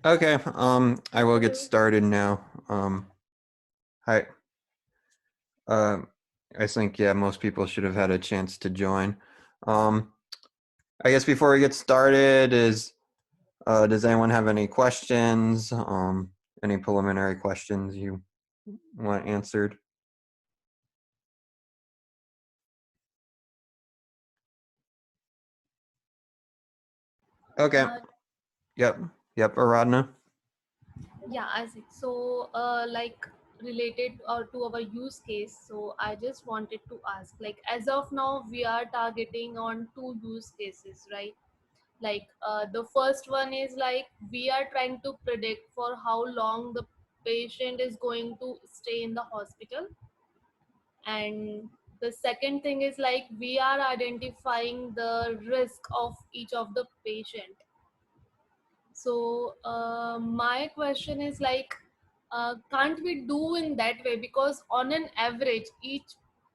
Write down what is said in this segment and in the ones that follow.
Okay, I will get started now. Hi. Um, I think, yeah, most people should have had a chance to join. Um, I guess before we get started does anyone have any questions? Any preliminary questions you want answered? Okay. Uh, Yep. Yep, Aradna. yeah, I see. So, related to our use case, so I just wanted to ask, like, as of now, we are targeting on two use cases, right? The first one is like we are trying to predict for how long the patient is going to stay in the hospital, and the second thing is like we are identifying the risk of each of the patient. So my question is like, can't we do in that way? Because on an average, each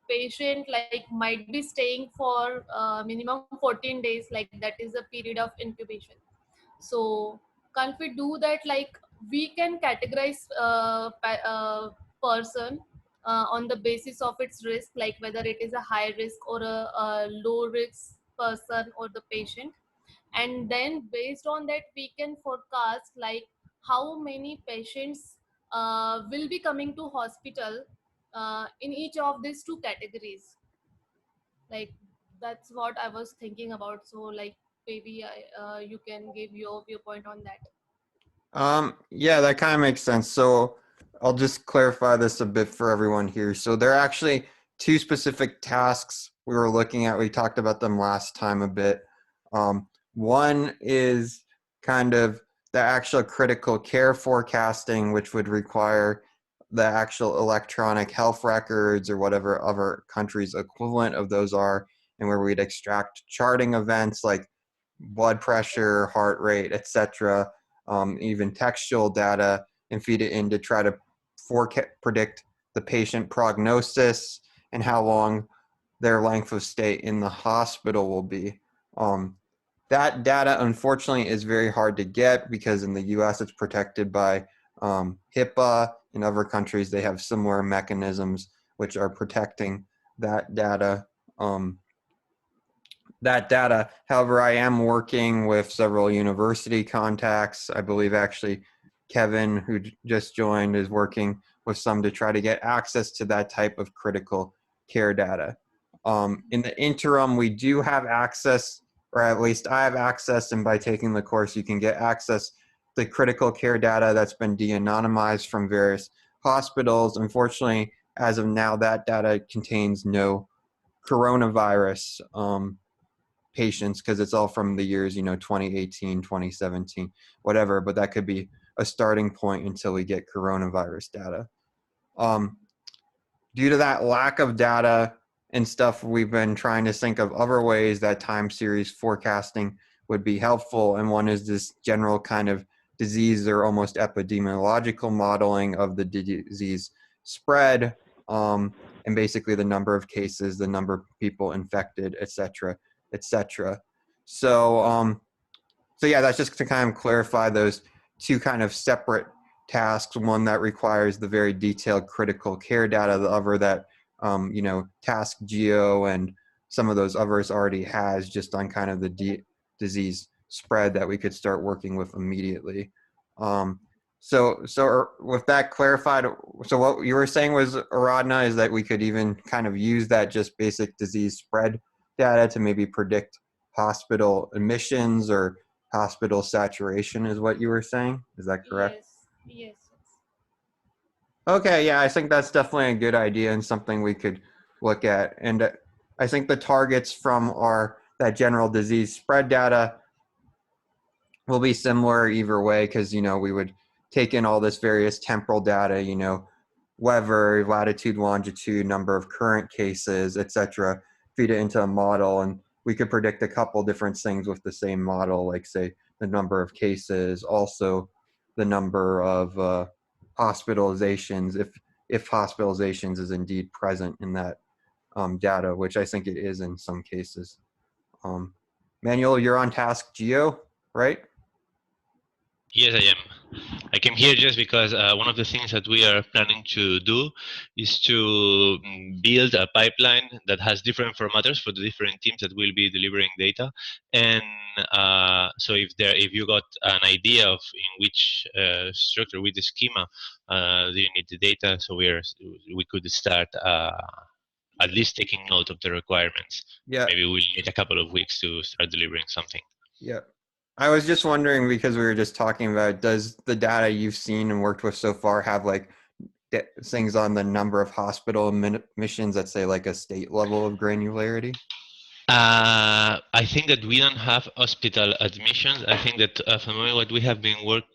patient like might be staying for minimum 14 days. Like that is a period of incubation. So can't we do that? Like we can categorize person on the basis of its risk, like whether it is a high risk or a low risk person or the patient, and then based on that we can forecast like how many patients will be coming to hospital in each of these two categories. Like that's what I was thinking about. So like maybe you can give your viewpoint on that. Yeah, that kind of makes sense. So I'll just clarify this a bit for everyone here. So there are actually two specific tasks we were looking at. We talked about them last time a bit. One is kind of the actual critical care forecasting, which would require the actual electronic health records or whatever other countries' equivalent of those are, and where we'd extract charting events like blood pressure, heart rate, etc., even textual data, and feed it in to try to predict the patient prognosis and how long their length of stay in the hospital will be. Um, that data, unfortunately, is very hard to get because in the US it's protected by HIPAA. In other countries, they have similar mechanisms which are protecting that data. Um, However, I am working with several university contacts. I believe actually Kevin, who just joined, is working with some to try to get access to that type of critical care data. In the interim, we do have access, or at least I have access, and by taking the course, you can get access to critical care data that's been de-anonymized from various hospitals. Unfortunately, as of now, that data contains no coronavirus patients because it's all from the years 2018, 2017, whatever, but that could be a starting point until we get coronavirus data. um, Due to that lack of data and stuff, we've been trying to think of other ways that time series forecasting would be helpful, and one is this general kind of disease or almost epidemiological modeling of the disease spread, and basically the number of cases, the number of people infected, etc., etc. So, so yeah, that's just to kind of clarify those two kind of separate tasks. One that requires the very detailed critical care data, the other that Task Geo and some of those others already has just on kind of the disease spread that we could start working with immediately. Um, with that clarified, so what you were saying was, Aradna, is that we could even kind of use that just basic disease spread data to maybe predict hospital admissions or hospital saturation is what you were saying. Is that correct? Yes, yes, yes. Okay, yeah, I think that's definitely a good idea and something we could look at. And I think the targets from our that general disease spread data will be similar either way because we would take in all this various temporal data, weather, latitude, longitude, number of current cases, etc., feed it into a model, and we could predict a couple different things with the same model, like say the number of cases, also the number of hospitalizations, if hospitalizations is indeed present in that data, which I think it is in some cases. Um, Manuel, you're on Task Geo, right? Yes, I am. I came here just because one of the things that we are planning to do is to build a pipeline that has different formatters for the different teams that will be delivering data. And so if you got an idea of in which structure, with the schema, do you need the data, so we could start at least taking note of the requirements. Yeah. Maybe we'll need a couple of weeks to start delivering something. Yeah. I was just wondering because we were just talking about, does the data you've seen and worked with so far have like things on the number of hospital admissions that say like a state level of granularity? I think that we don't have hospital admissions. I think that from what we have been working,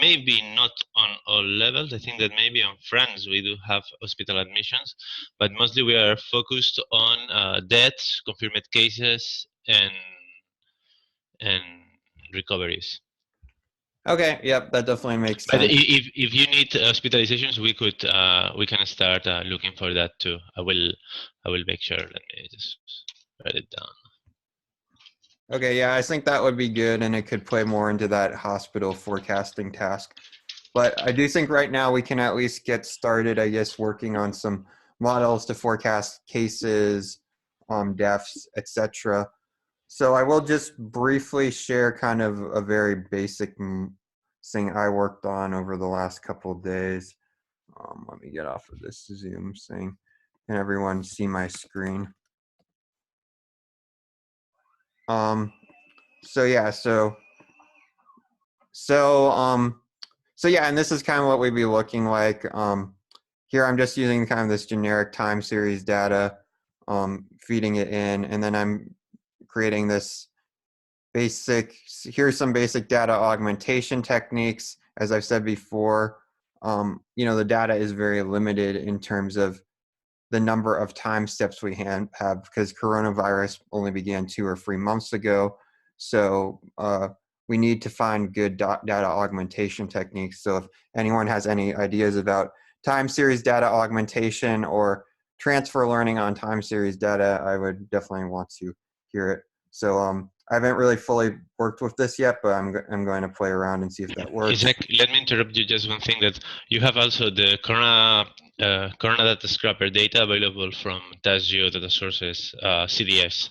maybe not on all levels. I think that maybe on France we do have hospital admissions, but mostly we are focused on deaths, confirmed cases, and recoveries. Okay, yep, that definitely makes But sense. if you need hospitalizations, we can start looking for that too. I will make sure. Let me just write it down. Okay, yeah, I think that would be good, and it could play more into that hospital forecasting task. But I do think right now we can at least get started, I guess, working on some models to forecast cases, deaths, etc. So I will just briefly share kind of a very basic thing I worked on over the last couple of days. Let me get off of this Zoom thing. Can everyone see my screen? So yeah, so yeah, and this is kind of what we'd be looking like. Here I'm just using kind of this generic time series data, feeding it in, and then I'm creating this basic, here's some basic data augmentation techniques. As I've said before, the data is very limited in terms of the number of time steps we have because coronavirus only began 2 or 3 months ago. So we need to find good data augmentation techniques. So if anyone has any ideas about time series data augmentation or transfer learning on time series data, I would definitely want to hear it. So I haven't really fully worked with this yet, but I'm going to play around and see if that works. Isaac, let me interrupt you just one thing, that you have also the Corona Data Scrapper data available from TaskGeo Data Sources CDS.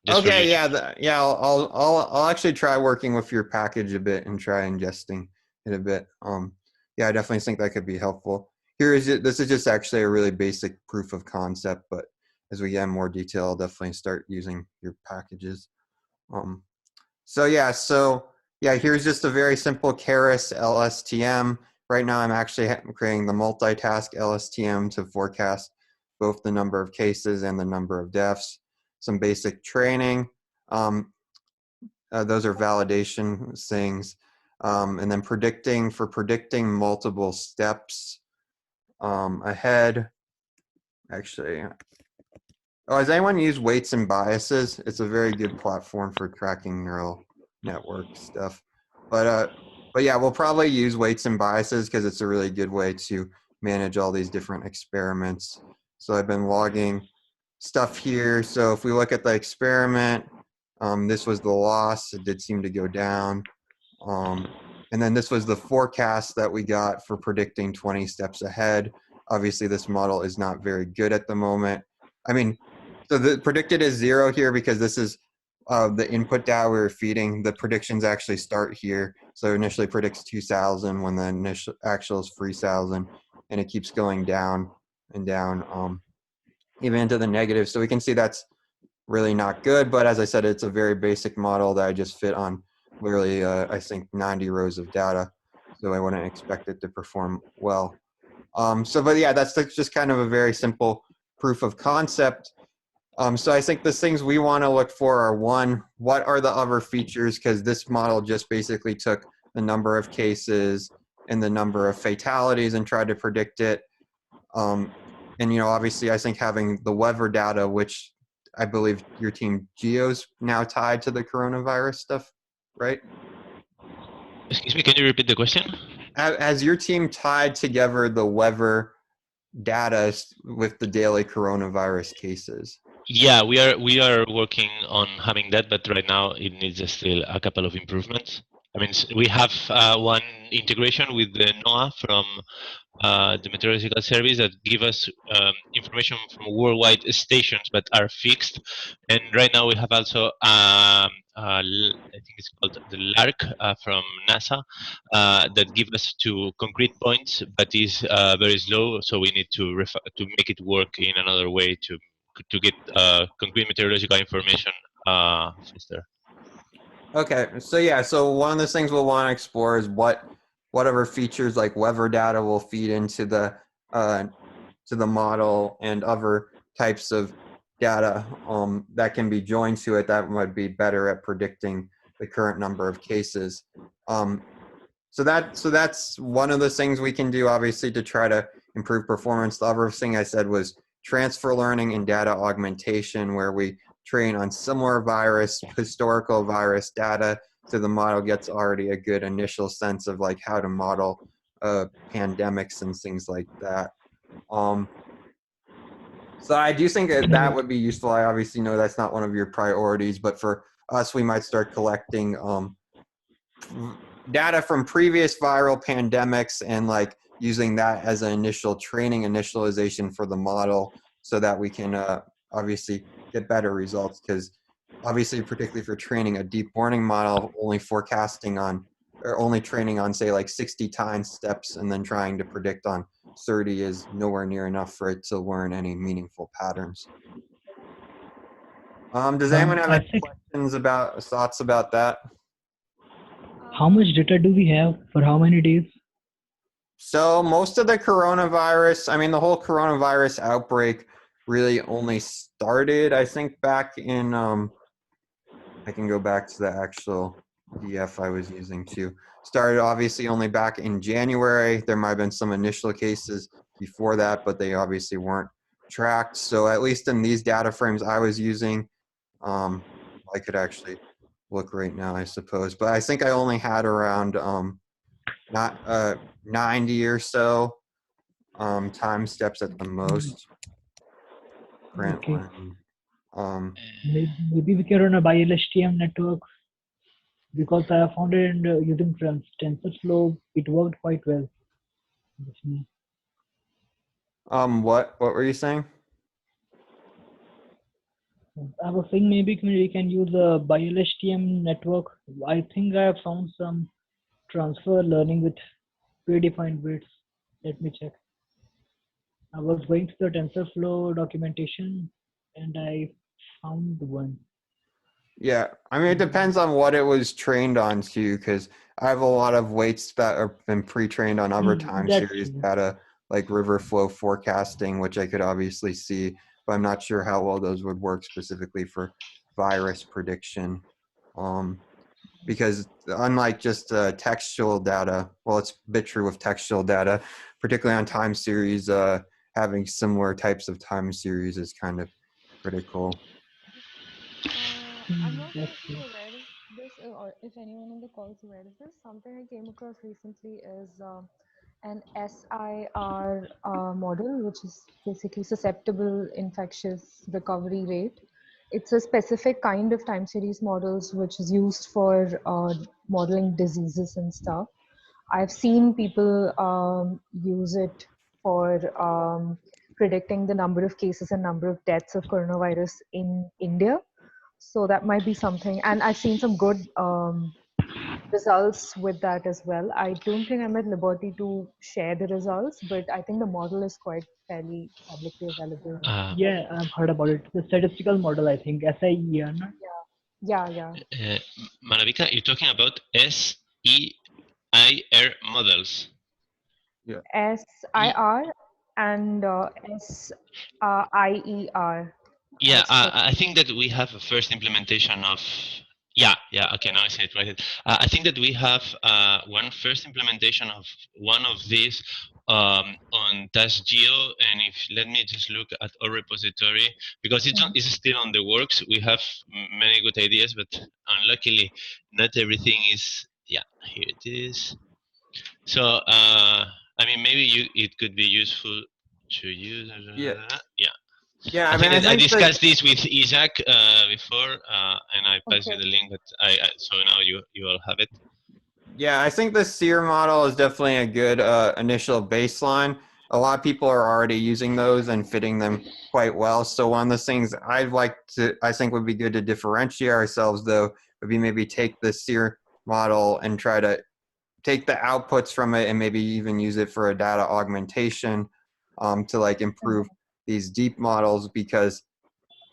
Just for Okay, you. yeah, I'll actually try working with your package a bit and try ingesting it a bit. Yeah, I definitely think that could be helpful. This is just actually a really basic proof of concept, but as we get more detail, I'll definitely start using your packages. So yeah, here's just a very simple Keras LSTM. Right now, I'm actually creating the multitask LSTM to forecast both the number of cases and the number of deaths. Some basic training. Those are validation things. And then predicting multiple steps ahead. Actually, has anyone used weights and biases? It's a very good platform for tracking neural network stuff. But yeah, we'll probably use weights and biases because it's a really good way to manage all these different experiments. So I've been logging stuff here. So if we look at the experiment, this was the loss. It did seem to go down. And then this was the forecast that we got for predicting 20 steps ahead. Obviously, this model is not very good at the moment. I mean, so the predicted is 0 here because this is the input data we were feeding. The predictions actually start here. So it initially predicts 2,000 when the initial actual is 3,000, and it keeps going down and down, even into the negative. So we can see that's really not good. But as I said, it's a very basic model that I just fit on literally, I think, 90 rows of data. So I wouldn't expect it to perform well. But yeah, that's just kind of a very simple proof of concept. So I think the things we want to look for are, one, what are the other features? Because this model just basically took the number of cases and the number of fatalities and tried to predict it. And obviously, I think having the weather data, which I believe your team Geo's now tied to the coronavirus stuff, right? Excuse me, can you repeat the question? Has your team tied together the weather data with the daily coronavirus cases? Yeah, we are working on having that, but right now it needs still a couple of improvements. I mean, we have one integration with the NOAA from the Meteorological Service that give us information from worldwide stations but are fixed. And right now we have also, I think it's called the LARC from NASA that give us to concrete points, but is very slow. So we need to make it work in another way to get concrete meteorological information faster. Okay, so yeah, so one of the things we'll want to explore is whatever features like weather data will feed into the model and other types of data that can be joined to it that might be better at predicting the current number of cases. So that's one of the things we can do, obviously, to try to improve performance. The other thing I said was transfer learning and data augmentation, where we train on similar historical virus data, so the model gets already a good initial sense of like how to model pandemics and things like that. So I do think that would be useful. I obviously know that's not one of your priorities, but for us, we might start collecting data from previous viral pandemics and like using that as an initial training initialization for the model so that we can obviously get better results, because obviously particularly for training a deep learning model, only forecasting on or only training on say like 60 time steps and then trying to predict on 30 is nowhere near enough for it to learn any meaningful patterns. Does anyone have any thoughts about that? How much data do we have for how many days? So most of the coronavirus, I mean, the whole coronavirus outbreak really only started, I think, back in, I can go back to the actual PDF I was using too. Started obviously only back in January. There might have been some initial cases before that, but they obviously weren't tracked. So at least in these data frames I was using, I could actually look right now, I suppose. But I think I only had around not 90 or so time steps at the most. Grant Okay. Maybe we can run a BiLSTM network, because I found it using TensorFlow, it worked quite well. What were you saying? I was saying maybe we can use a BiLSTM network. I think I have found some transfer learning with predefined weights. Let me check. I was going through the TensorFlow documentation and I found one. Yeah, I mean, it depends on what it was trained on too, because I have a lot of weights that have been pre-trained on other time series data, like river flow forecasting, which I could obviously see, but I'm not sure how well those would work specifically for virus prediction. Because unlike just textual data, well, it's a bit true with textual data, particularly on time series, having similar types of time series is kind of critical. I'm not sure if you're aware of this, or if anyone in the call is aware of this. Something I came across recently is an SIR model, which is basically susceptible infectious recovery rate. It's a specific kind of time series models which is used for modeling diseases and stuff. I've seen people use it for predicting the number of cases and number of deaths of coronavirus in India. So that might be something. And I've seen some good results with that as well. I don't think I'm at liberty to share the results, but I think the model is quite fairly publicly available. Yeah, I've heard about it. The statistical model, I think, SIER. Yeah. Maravika, you're talking about SEIR models. Yeah. SIR and SIER. Yeah, I think that we have a first implementation of. Yeah. Okay, now I see it right. I think that we have one first implementation of one of these on TaskGeo, and if let me just look at our repository, because it's still on the works. We have many good ideas, but unluckily, not everything is. Yeah, here it is. So I mean, maybe it could be useful to use. Yeah, I mean, I discussed this with Isaac before, and I passed you the link. But so now you all have it. Yeah, I think the SEER model is definitely a good initial baseline. A lot of people are already using those and fitting them quite well. So one of the things I think would be good to differentiate ourselves though, would be maybe take the SEER model and try to take the outputs from it and maybe even use it for a data augmentation to like improve these deep models because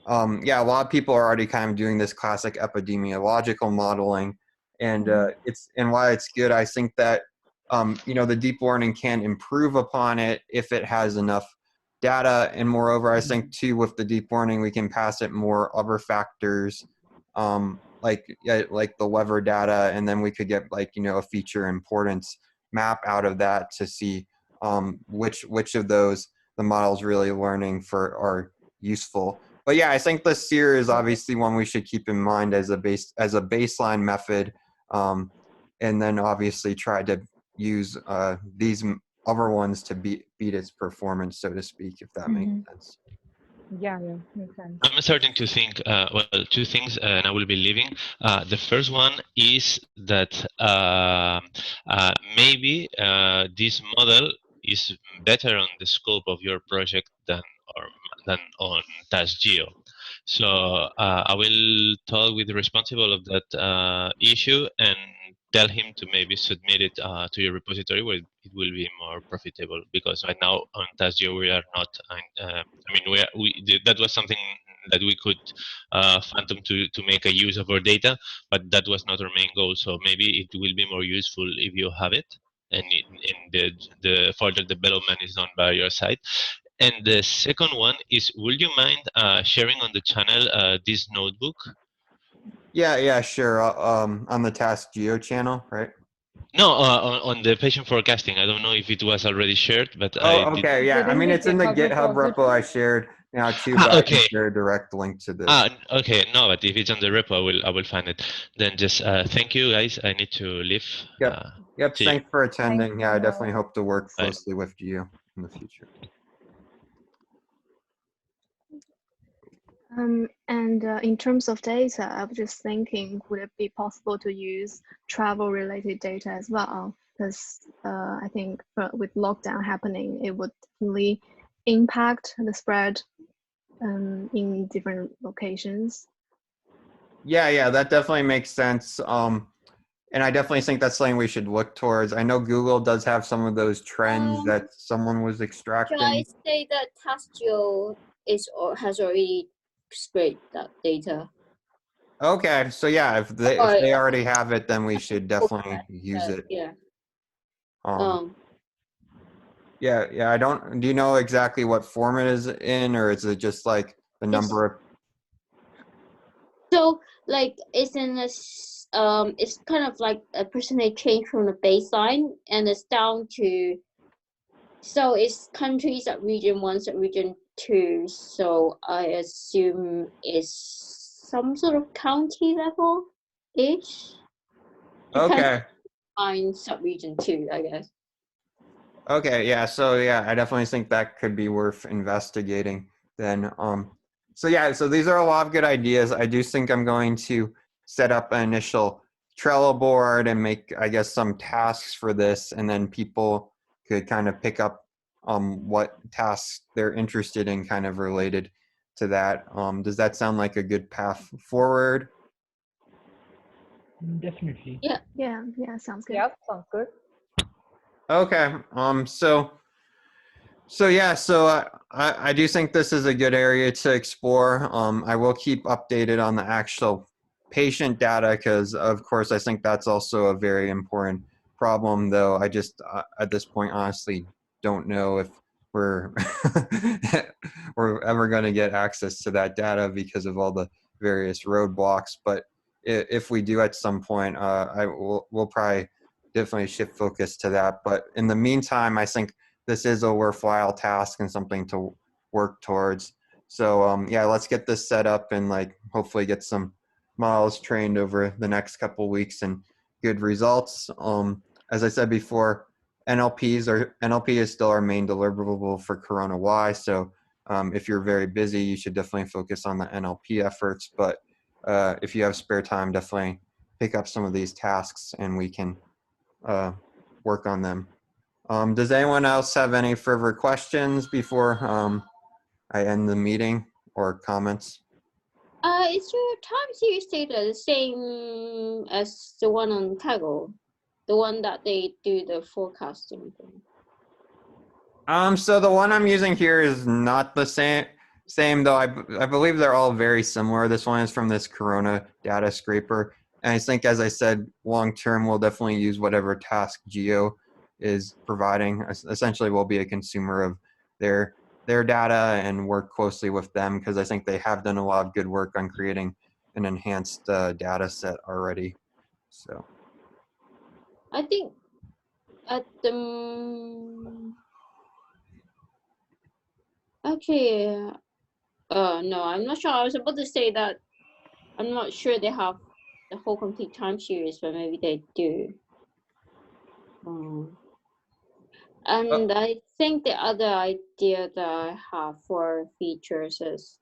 yeah, a lot of people are already kind of doing this classic epidemiological modeling, and why it's good. I think that the deep learning can improve upon it if it has enough data, and moreover, I think too with the deep learning we can pass it more other factors, like the weather data, and then we could get like a feature importance map out of that to see which of those the model's really learning for are useful. But yeah, I think the SEER is obviously one we should keep in mind as a baseline method, and then obviously try to use these other ones to beat its performance, so to speak, if that makes sense. Yeah, makes sense. I'm starting to think, well, two things, and I will be leaving. The first one is that maybe this model is better on the scope of your project than on TaskGeo. So I will talk with the responsible of that issue and tell him to maybe submit it to your repository where it will be more profitable, because right now on TaskGeo we are not. I mean, that was something that we could phantom to make a use of our data, but that was not our main goal. So maybe it will be more useful if you have it, and in the further development is done by your side. And the second one is, would you mind sharing on the channel this notebook? Yeah, sure. On the TaskGeo channel, right? No, on the patient forecasting. I don't know if it was already shared, but I Oh, did. okay. Yeah, I Within mean the it's in the GitHub GitHub repo I repository? shared now too, but I can Okay. share a direct link to this. Okay. No, but if it's on the repo, I will find it. Then just thank you, guys. I need to leave. Yep. See you. Thanks for Thanks, attending. Yeah, I definitely Pranav. hope to work Bye. closely with you in the future. And in terms of data, I was just thinking, would it be possible to use travel-related data as well? Because I think with lockdown happening, it would definitely impact the spread in different locations. Yeah, that definitely makes sense. And I definitely think that's something we should look towards. I know Google does have some of those trends that someone was Should I extracting. say that TaskGeo is or has already scraped that data? Okay, so yeah, if Or they already have it, then we should definitely use it. yeah. Um, yeah. I don't. Do you know exactly what form it is in, or is it just like the number of? So like it's in a it's kind of like a percentage change from the baseline, and it's down to, so it's countries at region 1 at region 2. So I assume it's some sort of county level ish. Okay. Find sub-region 2, I guess. Okay, yeah. So yeah, I definitely think that could be worth investigating then. So yeah, so these are a lot of good ideas. I do think I'm going to set up an initial Trello board and make, I guess, some tasks for this, and then people could kind of pick up what tasks they're interested in kind of related to that. Does that sound like a good path forward? Definitely. Yeah, sounds good. Yeah, sounds good. Okay. I do think this is a good area to explore. I will keep updated on the actual patient data because, of course, I think that's also a very important problem. Though I just at this point honestly don't know if we're we're ever going to get access to that data because of all the various roadblocks. But if we do at some point, we'll probably definitely shift focus to that. But in the meantime, I think this is a worthwhile task and something to work towards. So yeah, let's get this set up and like hopefully get some models trained over the next couple weeks and good results. As I said before, NLP is still our main deliverable for CoronaWhy. So if you're very busy, you should definitely focus on the NLP efforts. But if you have spare time, definitely pick up some of these tasks and we can work on them. Does anyone else have any further questions before I end the meeting or comments? Is your time series data the same as the one on Kaggle? The one that they do the forecasting thing? So the one I'm using here is not the same though. I believe they're all very similar. This one is from this Corona data scraper. And I think, as I said, long term, we'll definitely use whatever task Geo is providing. Essentially, we'll be a consumer of their data and work closely with them, because I think they have done a lot of good work on creating an enhanced data set already. So I think at the actually, no, I'm not sure. I was about to say that I'm not sure they have the whole complete time series, but maybe they do. And I think the other idea that I have for features is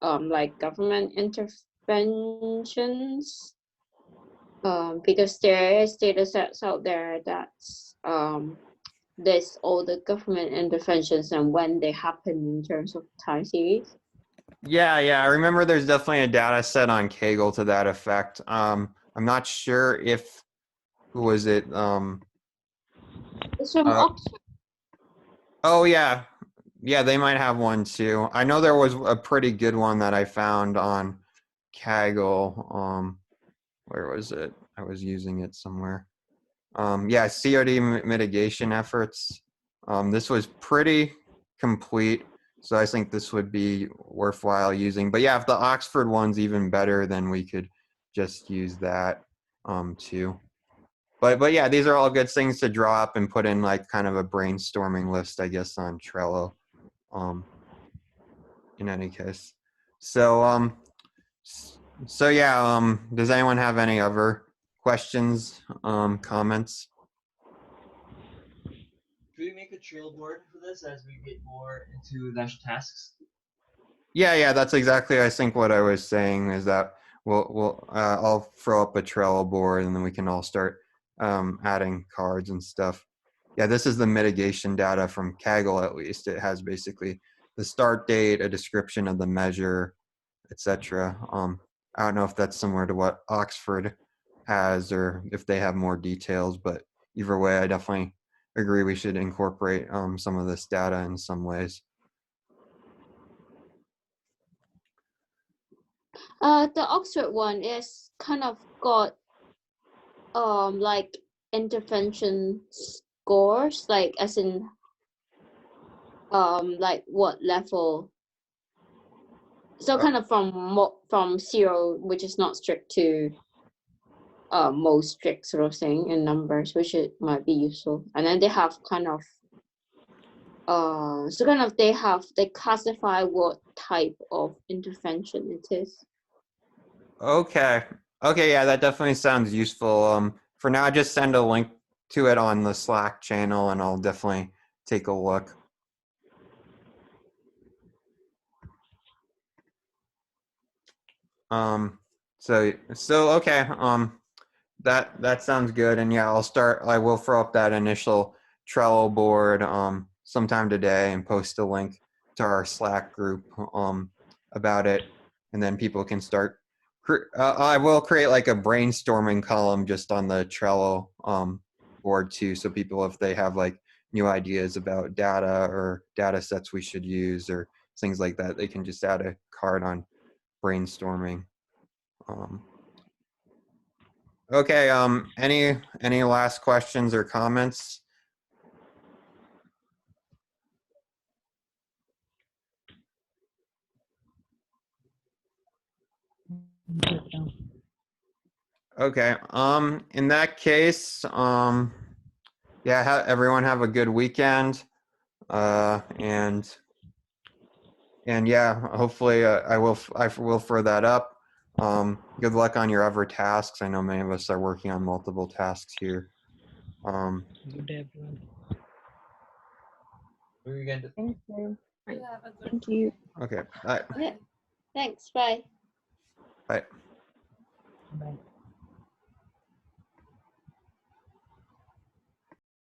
like government interventions. Because there is data sets out there that's there's all the government interventions and when they happen in terms of time series. yeah, I remember there's definitely a data set on Kaggle to that effect. I'm not sure if, who was it? It's from Oxford. Oh yeah, they might have one too. I know there was a pretty good one that I found on Kaggle. Where was it? I was using it somewhere. Yeah, COD mitigation efforts. This was pretty complete, so I think this would be worthwhile using. But yeah, if the Oxford one's even better, then we could just use that too. But yeah, these are all good things to draw up and put in like kind of a brainstorming list, I guess, on Trello. In any case, so yeah, does anyone have any other questions, comments? Could we make a trail board for this as we get more into the actual tasks? Yeah, that's exactly, I think, what I was saying is that I'll throw up a Trello board and then we can all start adding cards and stuff. Yeah, this is the mitigation data from Kaggle. At least it has basically the start date, a description of the measure, etc. I don't know if that's similar to what Oxford has or if they have more details, but either way, I definitely agree we should incorporate some of this data in some ways. The Oxford one is kind of got like intervention scores, like as in like what level. So kind of from 0, which is not strict, to most strict sort of thing in numbers, which it might be useful. And then they have kind of so kind of they classify what type of intervention it is. Okay, yeah, that definitely sounds useful. For now, just send a link to it on the Slack channel, and I'll definitely take a look. So okay, that sounds good, and yeah, I will throw up that initial Trello board sometime today and post a link to our Slack group about it, and then people can start. I will create like a brainstorming column just on the Trello board too, so people, if they have like new ideas about data or data sets we should use or things like that, they can just add a card on brainstorming. Okay, any last questions or comments? Okay, in that case, yeah, everyone have a good weekend, and yeah, hopefully I will throw that up. Good luck on your other tasks. I know many of us are working on multiple tasks here. Good day, everyone. We're going to Thank you. You have a good Thank you. Okay, bye. Yeah. Thanks. Bye. Bye. Bye.